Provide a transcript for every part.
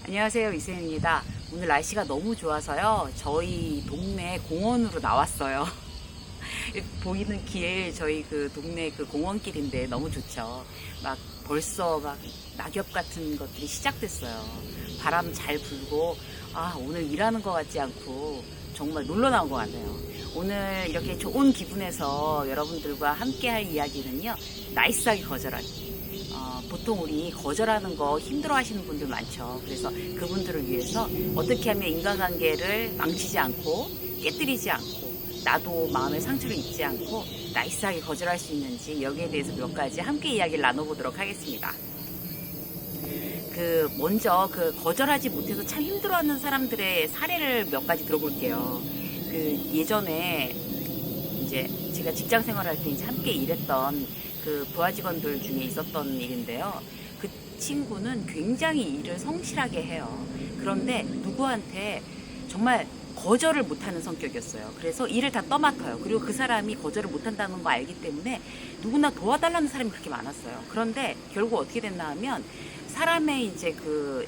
안녕하세요, 이세입니다. 오늘 날씨가 너무 좋아서요. 저희 동네 공원으로 나왔어요. 보이는 길, 저희 그 동네 그 공원길인데 너무 좋죠. 막 벌써 막 낙엽 같은 것들이 시작됐어요. 바람 잘 불고, 오늘 일하는 것 같지 않고 정말 놀러 나온 것 같아요. 오늘 이렇게 좋은 기분에서 여러분들과 함께 할 이야기는요, 나이스하게 거절하기. 보통 우리 거절하는 거 힘들어 하시는 분들 많죠. 그래서 그분들을 위해서 어떻게 하면 인간관계를 망치지 않고 깨뜨리지 않고 나도 마음의 상처를 입지 않고 나이스하게 거절할 수 있는지 여기에 대해서 몇 가지 함께 이야기를 나눠보도록 하겠습니다. 먼저 거절하지 못해서 참 힘들어하는 사람들의 사례를 몇 가지 들어볼게요. 예전에 이제 제가 직장 생활할 때 이제 함께 일했던 부하 직원들 중에 있었던 일인데요. 그 친구는 굉장히 일을 성실하게 해요. 그런데 누구한테 정말 거절을 못하는 성격이었어요. 그래서 일을 다 떠맡아요. 그리고 그 사람이 거절을 못한다는 거 알기 때문에 누구나 도와달라는 사람이 그렇게 많았어요. 그런데 결국 어떻게 됐나 하면 사람의 이제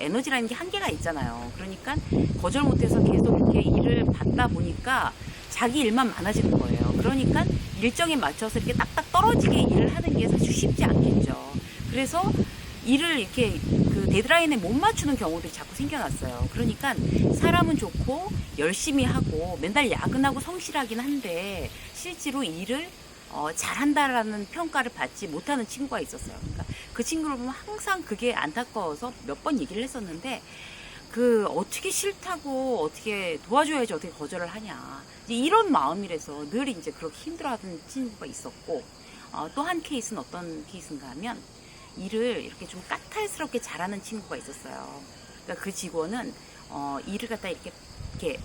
에너지라는 게 한계가 있잖아요. 그러니까 거절 못해서 계속 이렇게 일을 받다 보니까 자기 일만 많아지는 거예요. 그러니까 일정에 맞춰서 이렇게 딱딱 떨어지게 일을 하는 게 사실 쉽지 않겠죠. 그래서 일을 이렇게 데드라인에 못 맞추는 경우들이 자꾸 생겨났어요. 그러니까 사람은 좋고 열심히 하고 맨날 야근하고 성실하긴 한데 실제로 일을 잘한다라는 평가를 받지 못하는 친구가 있었어요. 그러니까 그 친구를 보면 항상 그게 안타까워서 몇 번 얘기를 했었는데 어떻게 싫다고 어떻게 도와줘야지 어떻게 거절을 하냐. 이런 마음이라서 늘 이제 그렇게 힘들어하던 친구가 있었고, 또 한 케이스는 어떤 케이스인가 하면 일을 이렇게 좀 까탈스럽게 잘하는 친구가 있었어요. 그러니까 그 직원은, 일을 갖다 이렇게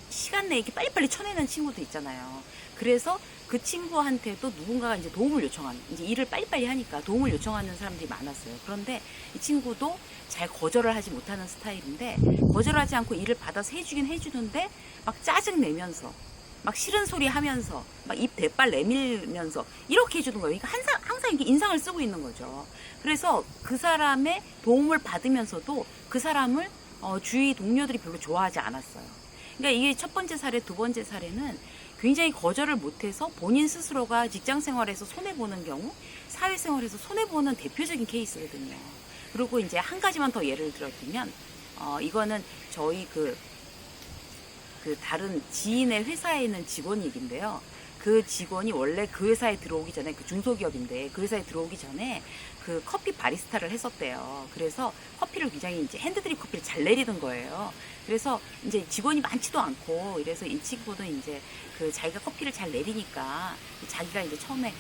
시간 내에 이렇게 빨리빨리 쳐내는 친구도 있잖아요. 그래서 그 친구한테도 누군가가 이제 도움을 요청하는, 이제 일을 빨리빨리 하니까 도움을 요청하는 사람들이 많았어요. 그런데 이 친구도 잘 거절을 하지 못하는 스타일인데, 거절하지 않고 일을 받아서 해주긴 해주는데, 막 짜증 내면서, 막 싫은 소리 하면서, 막 입 대빨 내밀면서, 이렇게 해주는 거예요. 그러니까 항상 이렇게 인상을 쓰고 있는 거죠. 그래서 그 사람의 도움을 받으면서도 그 사람을 주위 동료들이 별로 좋아하지 않았어요. 그러니까 이게 첫 번째 사례, 두 번째 사례는 굉장히 거절을 못해서 본인 스스로가 직장 생활에서 손해보는 경우, 사회생활에서 손해보는 대표적인 케이스거든요. 그리고 이제 한 가지만 더 예를 들어드리면, 이거는 저희 다른 지인의 회사에 있는 직원 얘기인데요. 그 직원이 원래 그 회사에 들어오기 전에, 중소기업인데 그 회사에 들어오기 전에 커피 바리스타를 했었대요. 그래서 커피를 굉장히 이제 핸드드립 커피를 잘 내리는 거예요. 그래서 이제 직원이 많지도 않고, 이래서 이 친구는 이제 자기가 커피를 잘 내리니까 자기가 이제 처음에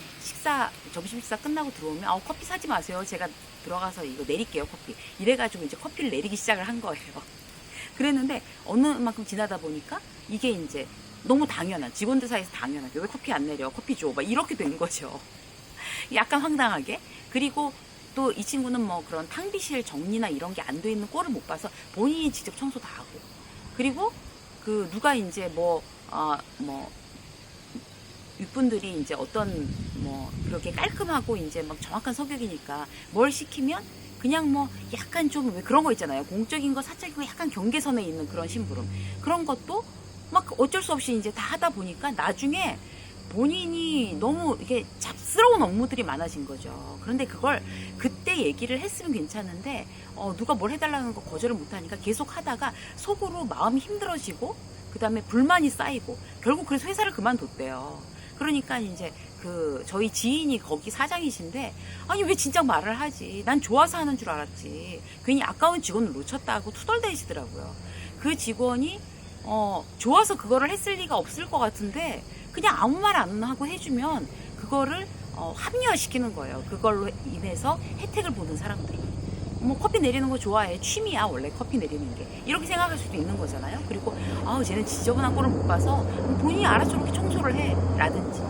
점심 식사 끝나고 들어오면 커피 사지 마세요. 제가 들어가서 이거 내릴게요, 커피. 이래가지고 이제 커피를 내리기 시작을 한 거예요. 그랬는데 어느 만큼 지나다 보니까 이게 이제 너무 당연한, 직원들 사이에서 당연하게 왜 커피 안 내려? 커피 줘. 막 이렇게 된 거죠. 약간 황당하게. 그리고 또 이 친구는 뭐 그런 탕비실 정리나 이런 게 안 돼 있는 꼴을 못 봐서 본인이 직접 청소 다 하고. 그리고 누가 이제 윗분들이 이제 그렇게 깔끔하고 이제 막 정확한 성격이니까 뭘 시키면 그냥 약간 좀 왜 그런 거 있잖아요. 공적인 거, 사적인 거 약간 경계선에 있는 그런 심부름. 그런 것도 막 어쩔 수 없이 이제 다 하다 보니까 나중에 본인이 너무 이게 잡스러운 업무들이 많아진 거죠. 그런데 그걸 그때 얘기를 했으면 괜찮은데, 누가 뭘 해달라는 거 거절을 못하니까 계속 하다가 속으로 마음이 힘들어지고, 그 다음에 불만이 쌓이고, 결국 그래서 회사를 그만뒀대요. 그러니까 이제 저희 지인이 거기 사장이신데, 아니 왜 진작 말을 하지? 난 좋아서 하는 줄 알았지. 괜히 아까운 직원을 놓쳤다고 투덜대시더라고요. 그 직원이 좋아서 그거를 했을 리가 없을 것 같은데 그냥 아무 말 안 하고 해주면 그거를 합리화시키는 거예요. 그걸로 인해서 혜택을 보는 사람들이. 커피 내리는 거 좋아해. 취미야, 원래 커피 내리는 게. 이렇게 생각할 수도 있는 거잖아요. 그리고, 쟤는 지저분한 꼴을 못 봐서 본인이 알아서 저렇게 청소를 해. 라든지.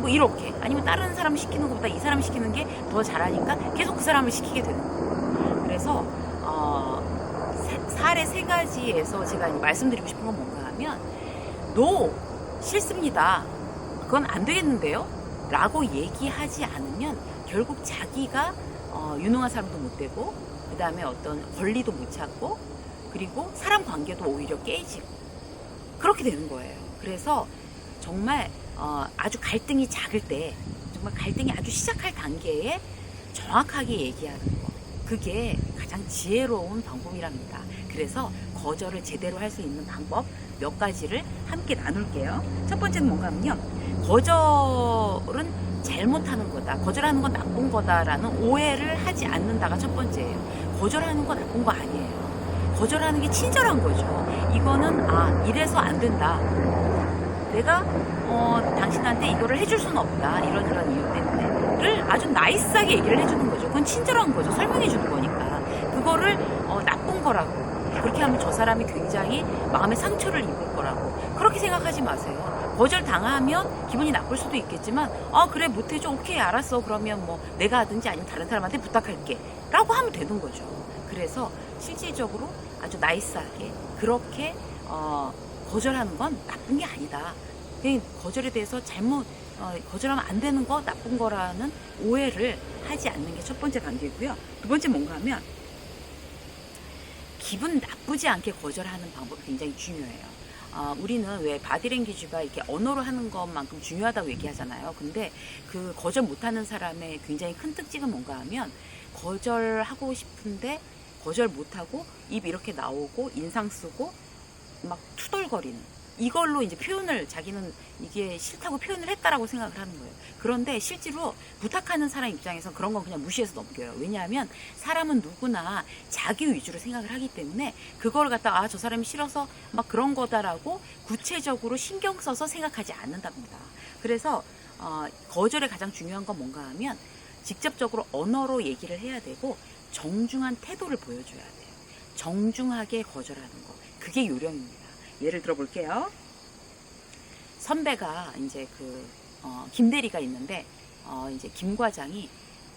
이렇게. 아니면 다른 사람 시키는 것보다 이 사람 시키는 게 더 잘하니까 계속 그 사람을 시키게 되는 거예요. 그래서, 사례 세 가지에서 제가 말씀드리고 싶은 건 뭔가 하면, 싫습니다. 그건 안 되겠는데요? 라고 얘기하지 않으면 결국 자기가 유능한 사람도 못 되고 그 다음에 어떤 권리도 못 찾고, 그리고 사람 관계도 오히려 깨지고, 그렇게 되는 거예요. 그래서 정말 아주 갈등이 작을 때, 정말 갈등이 아주 시작할 단계에 정확하게 얘기하는 거, 그게 가장 지혜로운 방법이랍니다. 그래서 거절을 제대로 할 수 있는 방법 몇 가지를 함께 나눌게요. 첫 번째는 뭔가 하면요, 거절은 잘못하는 거다, 거절하는 건 나쁜 거다라는 오해를 하지 않는다가 첫 번째예요. 거절하는 건 나쁜 거 아니에요. 거절하는 게 친절한 거죠. 이거는 이래서 안 된다, 내가 당신한테 이거를 해줄 수는 없다, 이런 이유 때문에를 아주 나이스하게 얘기를 해주는 거죠. 그건 친절한 거죠. 설명해 주는 거니까. 그거를 나쁜 거라고, 그렇게 하면 저 사람이 굉장히 마음의 상처를 입을 거라고 그렇게 생각하지 마세요. 거절 당하면 기분이 나쁠 수도 있겠지만, 그래 못해줘, 오케이 알았어, 그러면 뭐 내가 하든지 아니면 다른 사람한테 부탁할게 라고 하면 되는 거죠. 그래서 실질적으로 아주 나이스하게 그렇게 거절하는 건 나쁜 게 아니다, 거절에 대해서 거절하면 안 되는 거, 나쁜 거라는 오해를 하지 않는 게 첫 번째 단계고요. 두 번째 뭔가 하면, 기분 나쁘지 않게 거절하는 방법이 굉장히 중요해요. 우리는 왜 바디랭귀지가 이렇게 언어로 하는 것만큼 중요하다고 얘기하잖아요. 근데 그 거절 못하는 사람의 굉장히 큰 특징은 뭔가 하면, 거절하고 싶은데 거절 못하고 입 이렇게 나오고 인상 쓰고 막 투덜거리는, 이걸로 이제 자기는 이게 싫다고 표현을 했다라고 생각을 하는 거예요. 그런데 실제로 부탁하는 사람 입장에서 그런 건 그냥 무시해서 넘겨요. 왜냐하면 사람은 누구나 자기 위주로 생각을 하기 때문에 그걸 갖다가 저 사람이 싫어서 막 그런 거다라고 구체적으로 신경 써서 생각하지 않는답니다. 그래서 거절의 가장 중요한 건 뭔가 하면, 직접적으로 언어로 얘기를 해야 되고 정중한 태도를 보여줘야 돼요. 정중하게 거절하는 거, 그게 요령입니다. 예를 들어 볼게요. 선배가 이제 김대리가 있는데, 이제 김 과장이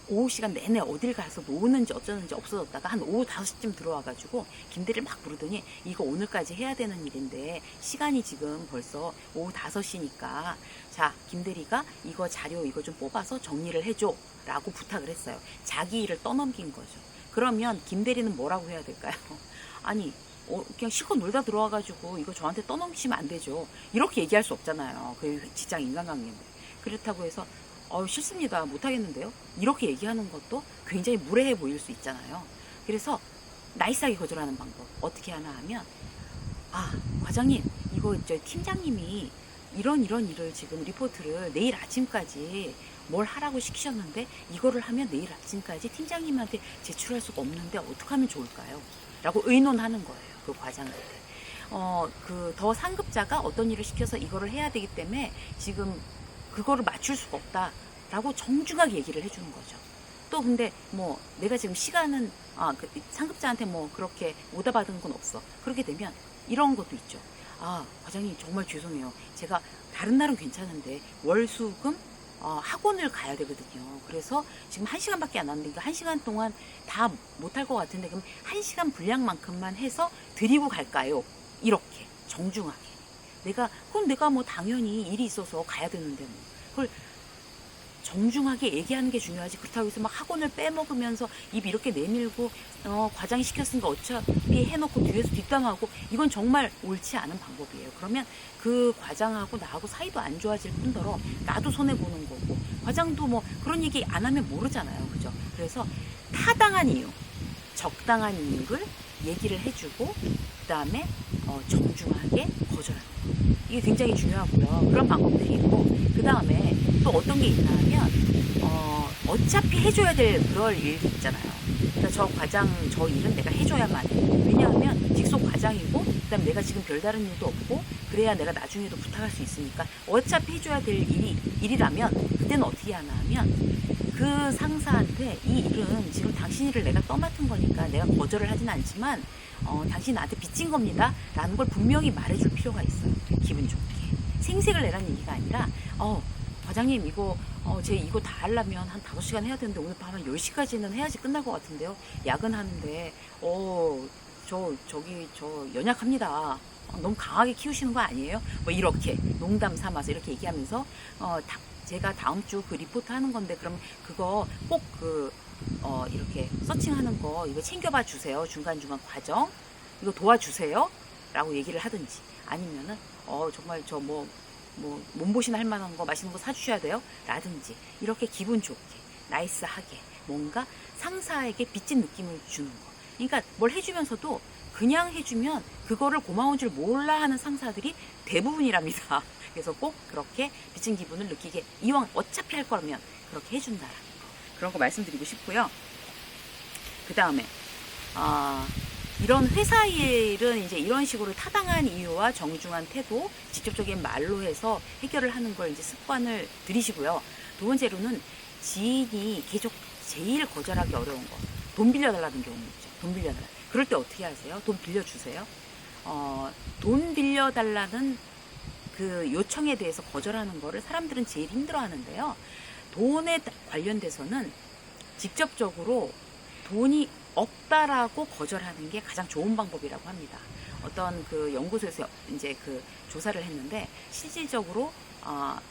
오후 시간 내내 어딜 가서 노는지 어쩌는지 없어졌다가 한 오후 5시쯤 들어와가지고 김대리를 막 부르더니, 이거 오늘까지 해야 되는 일인데 시간이 지금 벌써 오후 5시니까 자, 김대리가 이거 자료 이거 좀 뽑아서 정리를 해줘 라고 부탁을 했어요. 자기 일을 떠넘긴 거죠. 그러면 김대리는 뭐라고 해야 될까요? 아니, 그냥 실컷 놀다 들어와가지고 이거 저한테 떠넘기시면 안 되죠, 이렇게 얘기할 수 없잖아요. 그 직장 인간관계인데. 그렇다고 해서 싫습니다, 못하겠는데요, 이렇게 얘기하는 것도 굉장히 무례해 보일 수 있잖아요. 그래서 나이스하게 거절하는 방법 어떻게 하나 하면, 과장님, 이거 팀장님이 이런 일을 지금 리포트를 내일 아침까지 뭘 하라고 시키셨는데, 이거를 하면 내일 아침까지 팀장님한테 제출할 수가 없는데 어떻게 하면 좋을까요? 라고 의논하는 거예요, 그 과장한테. 더 상급자가 어떤 일을 시켜서 이거를 해야 되기 때문에 지금 그거를 맞출 수가 없다라고 정중하게 얘기를 해주는 거죠. 또 근데 뭐 내가 지금 시간은 상급자한테 뭐 그렇게 오다 받은 건 없어. 그렇게 되면 이런 것도 있죠. 과장님 정말 죄송해요. 제가 다른 날은 괜찮은데 월수금 학원을 가야 되거든요. 그래서 지금 1시간밖에 안 왔는데 이거 1시간 동안 다 못할 것 같은데, 그럼 1시간 분량만큼만 해서 드리고 갈까요? 이렇게 정중하게. 그럼 내가 뭐 당연히 일이 있어서 가야 되는데 뭐 그걸 정중하게 얘기하는 게 중요하지. 그렇다고 해서 막 학원을 빼먹으면서 입 이렇게 내밀고 과장이 시켰으니까 어차피 해놓고 뒤에서 뒷담하고, 이건 정말 옳지 않은 방법이에요. 그러면 그 과장하고 나하고 사이도 안 좋아질 뿐더러 나도 손해보는 거고, 과장도 뭐 그런 얘기 안 하면 모르잖아요. 그죠? 그래서 타당한 이유, 적당한 이유를 얘기를 해주고, 그 다음에 정중하게 거절하는 거, 이게 굉장히 중요하고요. 그런 방법들이 있고, 그 다음에 또 어떤 게 있나 하면, 어차피 해줘야 될 그럴 일이 있잖아요. 그러니까 저 일은 내가 해줘야만 해. 왜냐하면 직속 과장이고, 그 다음에 내가 지금 별다른 일도 없고, 그래야 내가 나중에도 부탁할 수 있으니까 어차피 해줘야 될 일이라면, 그때는 어떻게 하나 하면, 그 상사한테 이 일은 지금 당신 일을 내가 떠맡은 거니까 내가 거절을 하진 않지만 당신 나한테 빚진 겁니다 라는 걸 분명히 말해줄 필요가 있어요. 기분 좋게. 생색을 내라는 얘기가 아니라, 과장님 이거 제 이거 다 하려면 한 5시간 해야 되는데 오늘 밤 한 10시까지는 해야지 끝날 것 같은데요, 야근하는데 저 연약합니다. 너무 강하게 키우시는 거 아니에요? 뭐 이렇게 농담 삼아서 이렇게 얘기하면서 제가 다음 주 그 리포트 하는 건데, 그럼 그거 꼭 이렇게 서칭하는 거 이거 챙겨봐 주세요. 중간중간 과정 이거 도와주세요. 라고 얘기를 하든지 아니면은 정말 저 몸보신 할 만한 거 맛있는 거 사주셔야 돼요. 라든지 이렇게 기분 좋게 나이스하게 뭔가 상사에게 빚진 느낌을 주는 거. 그러니까 뭘 해주면서도 그냥 해주면 그거를 고마운 줄 몰라 하는 상사들이 대부분이랍니다. 그래서 꼭 그렇게 빚진 기분을 느끼게 이왕 어차피 할 거면 그렇게 해준다라는 거. 그런 거 말씀드리고 싶고요. 그 다음에 이런 회사 일은 이제 이런 식으로 타당한 이유와 정중한 태도, 직접적인 말로 해서 해결을 하는 걸 이제 습관을 들이시고요. 두 번째로는 지인이 계속 제일 거절하기 어려운 거. 돈 빌려달라는 경우 있죠. 돈 빌려달라. 그럴 때 어떻게 하세요? 돈 빌려주세요. 돈 빌려달라는 그 요청에 대해서 거절하는 거를 사람들은 제일 힘들어 하는데요. 돈에 관련돼서는 직접적으로 돈이 없다라고 거절하는 게 가장 좋은 방법이라고 합니다. 어떤 그 연구소에서 이제 그 조사를 했는데 실질적으로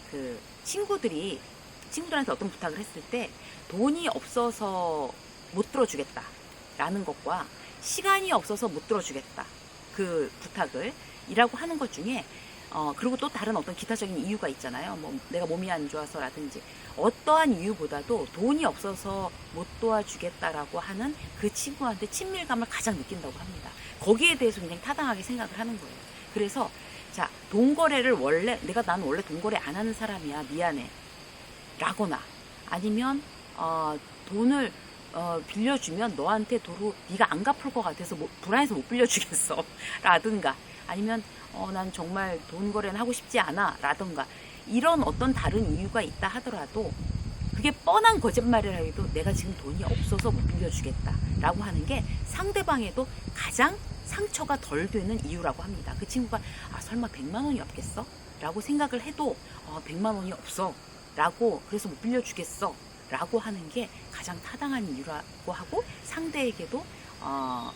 그 친구들한테 어떤 부탁을 했을 때 돈이 없어서 못 들어주겠다라는 것과 시간이 없어서 못 들어주겠다 그 부탁을 이라고 하는 것 중에 그리고 또 다른 어떤 기타적인 이유가 있잖아요. 뭐 내가 몸이 안 좋아서라든지 어떠한 이유보다도 돈이 없어서 못 도와주겠다라고 하는 그 친구한테 친밀감을 가장 느낀다고 합니다. 거기에 대해서 굉장히 타당하게 생각을 하는 거예요. 그래서 자, 돈 거래를 나는 원래 돈 거래 안 하는 사람이야. 미안해. 라거나 아니면 돈을 빌려주면 너한테 도로 네가 안 갚을 것 같아서 불안해서 못 빌려주겠어. 라든가 아니면 난 정말 돈 거래는 하고 싶지 않아. 라든가 이런 어떤 다른 이유가 있다 하더라도 그게 뻔한 거짓말이라 해도 내가 지금 돈이 없어서 못 빌려주겠다 라고 하는 게 상대방에도 가장 상처가 덜 되는 이유라고 합니다. 그 친구가 설마 100만 원이 없겠어? 라고 생각을 해도 100만 원이 없어 라고 그래서 못 빌려주겠어 라고 하는 게 가장 타당한 이유라고 하고 상대에게도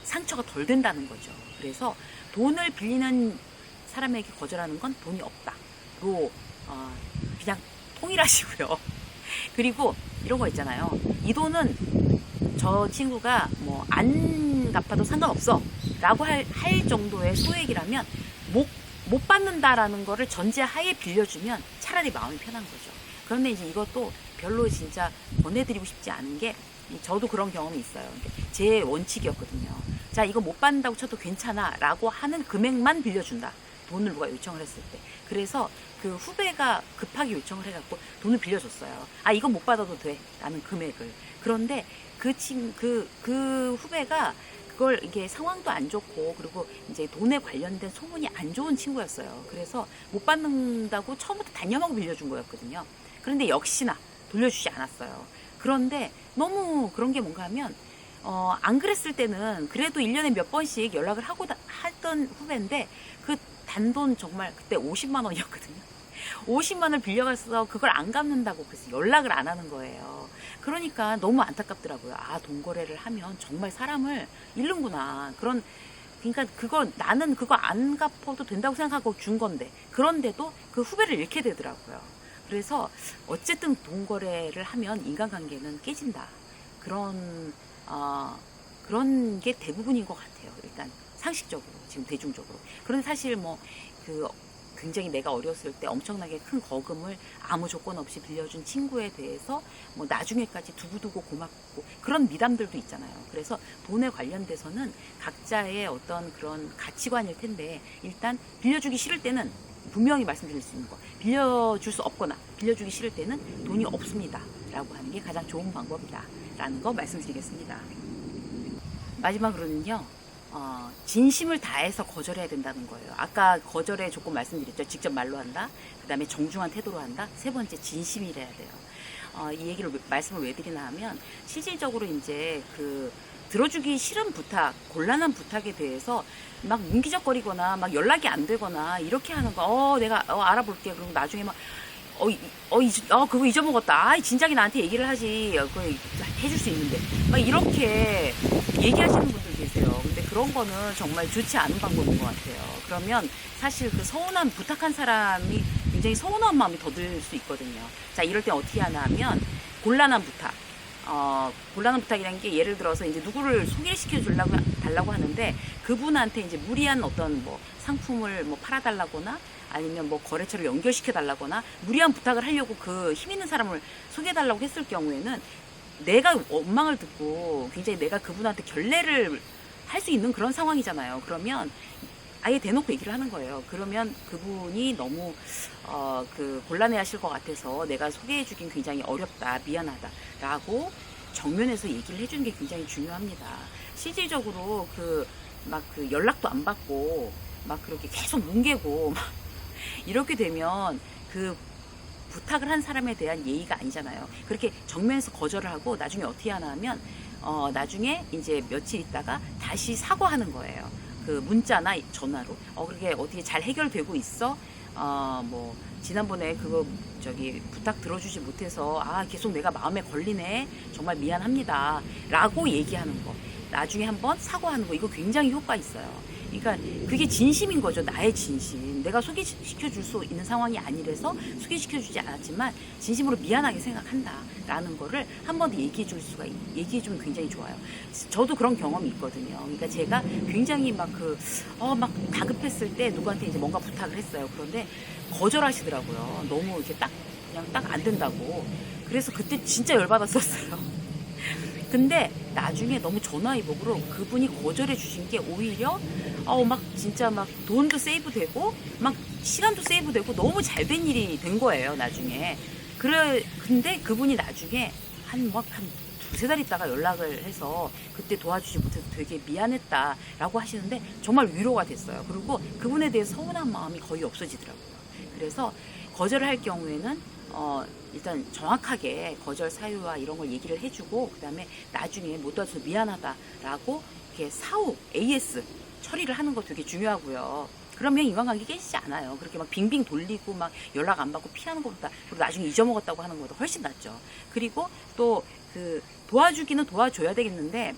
상처가 덜 된다는 거죠. 그래서 돈을 빌리는 사람에게 거절하는 건 돈이 없다로 그냥 통일하시고요. 그리고 이런 거 있잖아요. 이 돈은 저 친구가 뭐 안 갚아도 상관없어 라고 할 정도의 소액이라면 못 받는다라는 거를 전제하에 빌려주면 차라리 마음이 편한 거죠. 그런데 이제 이것도 별로 진짜 권해드리고 싶지 않은 게 저도 그런 경험이 있어요. 제 원칙이었거든요. 자, 이거 못 받는다고 쳐도 괜찮아 라고 하는 금액만 빌려준다. 돈을 누가 요청을 했을 때. 그래서 그 후배가 급하게 요청을 해갖고 돈을 빌려줬어요. 이건 못 받아도 돼 라는 금액을. 그런데 그 후배가 그걸 이게 상황도 안 좋고 그리고 이제 돈에 관련된 소문이 안 좋은 친구였어요. 그래서 못 받는다고 처음부터 단념하고 빌려준 거였거든요. 그런데 역시나 돌려주지 않았어요. 그런데 너무 그런 게 뭔가 하면 안 그랬을 때는 그래도 1년에 몇 번씩 연락을 하던 후배인데 그 단돈 정말 그때 50만 원이었거든요. 50만 원을 빌려가서 그걸 안 갚는다고 그래서 연락을 안 하는 거예요. 그러니까 너무 안타깝더라고요. 돈 거래를 하면 정말 사람을 잃는구나. 그러니까 나는 그거 안 갚아도 된다고 생각하고 준 건데 그런데도 그 후배를 잃게 되더라고요. 그래서 어쨌든 돈 거래를 하면 인간관계는 깨진다. 그런 게 대부분인 것 같아요. 일단 상식적으로 지금 대중적으로. 그런데 사실 굉장히 내가 어렸을 때 엄청나게 큰 거금을 아무 조건 없이 빌려준 친구에 대해서 나중에까지 두고두고 고맙고 그런 미담들도 있잖아요. 그래서 돈에 관련돼서는 각자의 어떤 그런 가치관일 텐데 일단 빌려주기 싫을 때는 분명히 말씀드릴 수 있는 거 빌려줄 수 없거나 빌려주기 싫을 때는 돈이 없습니다 라고 하는 게 가장 좋은 방법이다 라는 거 말씀드리겠습니다. 마지막으로는요. 진심을 다해서 거절해야 된다는 거예요. 아까 거절의 조건 말씀드렸죠. 직접 말로 한다. 그 다음에 정중한 태도로 한다. 세 번째 진심이래야 돼요. 이 말씀을 왜 드리나 하면 실질적으로 이제 들어주기 싫은 부탁, 곤란한 부탁에 대해서 막 문기적거리거나 막 연락이 안 되거나 이렇게 하는 거, 내가 알아볼게. 그리고 나중에 그거 잊어먹었다. 진작에 나한테 얘기를 하지. 그거 해줄 수 있는데. 막 이렇게 얘기하시는 분들 계세요. 근데 그런 거는 정말 좋지 않은 방법인 것 같아요. 그러면 사실 부탁한 사람이 굉장히 서운한 마음이 더 들 수 있거든요. 자, 이럴 때 어떻게 하나 하면 곤란한 부탁. 곤란한 부탁이라는 게 예를 들어서 이제 누구를 소개를 달라고 하는데 그분한테 이제 무리한 어떤 뭐 상품을 뭐 팔아달라거나 아니면 뭐 거래처를 연결시켜 달라거나 무리한 부탁을 하려고 그 힘 있는 사람을 소개해 달라고 했을 경우에는 내가 원망을 듣고 굉장히 내가 그분한테 결례를 할 수 있는 그런 상황이잖아요. 그러면 아예 대놓고 얘기를 하는 거예요. 그러면 그분이 너무 곤란해 하실 것 같아서 내가 소개해 주긴 굉장히 어렵다, 미안하다 라고 정면에서 얘기를 해주는 게 굉장히 중요합니다. 실질적으로 그 연락도 안 받고 막 그렇게 계속 뭉개고 막 이렇게 되면 그 부탁을 한 사람에 대한 예의가 아니잖아요. 그렇게 정면에서 거절을 하고 나중에 어떻게 하나 하면 나중에 이제 며칠 있다가 다시 사과하는 거예요. 그 문자나 전화로 그렇게 어떻게 잘 해결되고 있어? 뭐 지난번에 그거 부탁 들어주지 못해서 계속 내가 마음에 걸리네. 정말 미안합니다. 라고 얘기하는 거. 나중에 한번 사과하는 거. 이거 굉장히 효과 있어요. 그러니까 그게 진심인 거죠. 나의 진심. 내가 소개시켜줄 수 있는 상황이 아니라서 소개시켜주지 않았지만 진심으로 미안하게 생각한다 라는 거를 한 번 더 얘기해주면 굉장히 좋아요. 저도 그런 경험이 있거든요. 그러니까 제가 굉장히 막 다급했을 때 누구한테 이제 뭔가 부탁을 했어요. 그런데 거절하시더라고요. 너무 이렇게 그냥 딱 안 된다고. 그래서 그때 진짜 열받았었어요. 근데 나중에 너무 전화위복으로 그분이 거절해 주신 게 오히려 진짜 돈도 세이브되고 시간도 세이브되고 너무 잘된 일이 된 거예요. 나중에 근데 그분이 나중에 한 두세 달 있다가 연락을 해서 그때 도와주지 못해서 되게 미안했다라고 하시는데 정말 위로가 됐어요. 그리고 그분에 대해서 서운한 마음이 거의 없어지더라고요. 그래서 거절을 할 경우에는 일단 정확하게 거절 사유와 이런 걸 얘기를 해주고 그 다음에 나중에 못 도와줘서 미안하다라고 이렇게 사후 AS 처리를 하는 거 되게 중요하고요. 그러면 인간관계 깨지지 않아요. 그렇게 빙빙 돌리고 연락 안 받고 피하는 것보다 그리고 나중에 잊어먹었다고 하는 것보다 훨씬 낫죠. 그리고 또 도와주기는 도와줘야 되겠는데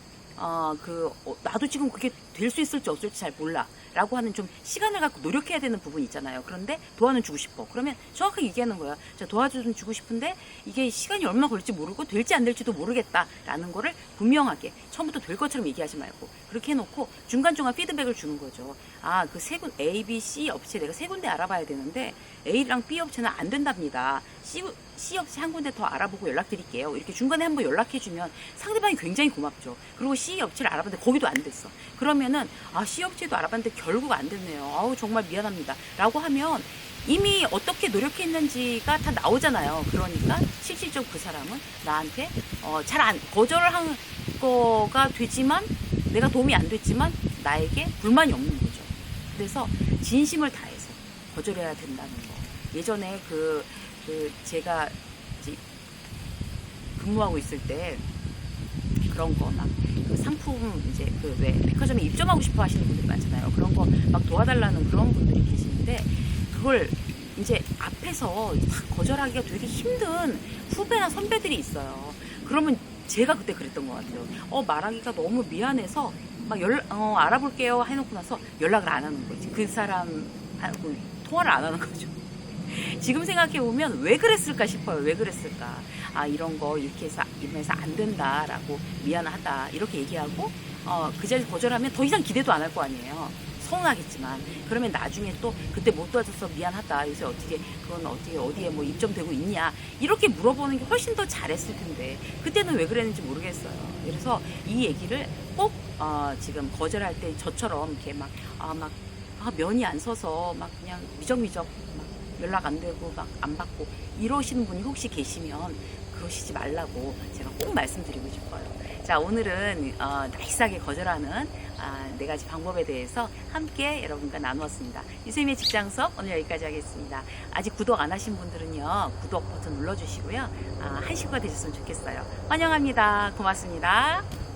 나도 지금 그게 될 수 있을지 없을지 잘 몰라 라고 하는 좀 시간을 갖고 노력해야 되는 부분이 있잖아요. 그런데 도와는 주고 싶어. 그러면 정확하게 얘기하는 거예요. 도와주는 주고 싶은데 이게 시간이 얼마나 걸릴지 모르고 될지 안 될지도 모르겠다 라는 거를 분명하게 처음부터 될 것처럼 얘기하지 말고 그렇게 해놓고 중간중간 피드백을 주는 거죠. 그 A, B, C 업체 내가 세 군데 알아봐야 되는데 A랑 B 업체는 안 된답니다. C 업체 한 군데 더 알아보고 연락드릴게요. 이렇게 중간에 한번 연락해주면 상대방이 굉장히 고맙죠. 그리고 C 업체를 알아봤는데 거기도 안 됐어. 그러면은 C 업체도 알아봤는데 결국 안 됐네요. 정말 미안합니다. 라고 하면 이미 어떻게 노력했는지가 다 나오잖아요. 그러니까 실질적으로 그 사람은 나한테 거절을 한 거가 되지만 내가 도움이 안 됐지만 나에게 불만이 없는 거죠. 그래서 진심을 다해서 거절해야 된다는 거. 예전에 제가 이제 근무하고 있을 때 그런 거 상품 이제 왜 백화점에 입점하고 싶어 하시는 분들이 많잖아요. 그런 거 도와달라는 그런 분들이 계시는데 그걸 이제 앞에서 거절하기가 되게 힘든 후배나 선배들이 있어요. 그러면 제가 그때 그랬던 것 같아요. 말하기가 너무 미안해서 알아볼게요 해놓고 나서 연락을 안 하는 거지. 그 사람하고 통화를 안 하는 거죠. 지금 생각해보면 왜 그랬을까 싶어요. 왜 그랬을까. 이런 거 이렇게 해서 안 된다라고 미안하다 이렇게 얘기하고 그 자리에서 거절하면 더 이상 기대도 안 할 거 아니에요. 서운하겠지만 그러면 나중에 또 그때 못 도와줘서 미안하다. 요새 그건 어디에 뭐 입점되고 있냐 이렇게 물어보는 게 훨씬 더 잘했을 텐데 그때는 왜 그랬는지 모르겠어요. 그래서 이 얘기를 꼭 지금 거절할 때 저처럼 이렇게 면이 안 서서 그냥 미적미적 연락 안 되고 안 받고 이러시는 분이 혹시 계시면 그러시지 말라고 제가 꼭 말씀드리고 싶어요. 자, 오늘은 나이스하게 거절하는 4가지 방법에 대해서 함께 여러분과 나누었습니다. 유쌤의 직장 수업 오늘 여기까지 하겠습니다. 아직 구독 안 하신 분들은요, 구독 버튼 눌러주시고요. 하시고가 되셨으면 좋겠어요. 환영합니다. 고맙습니다.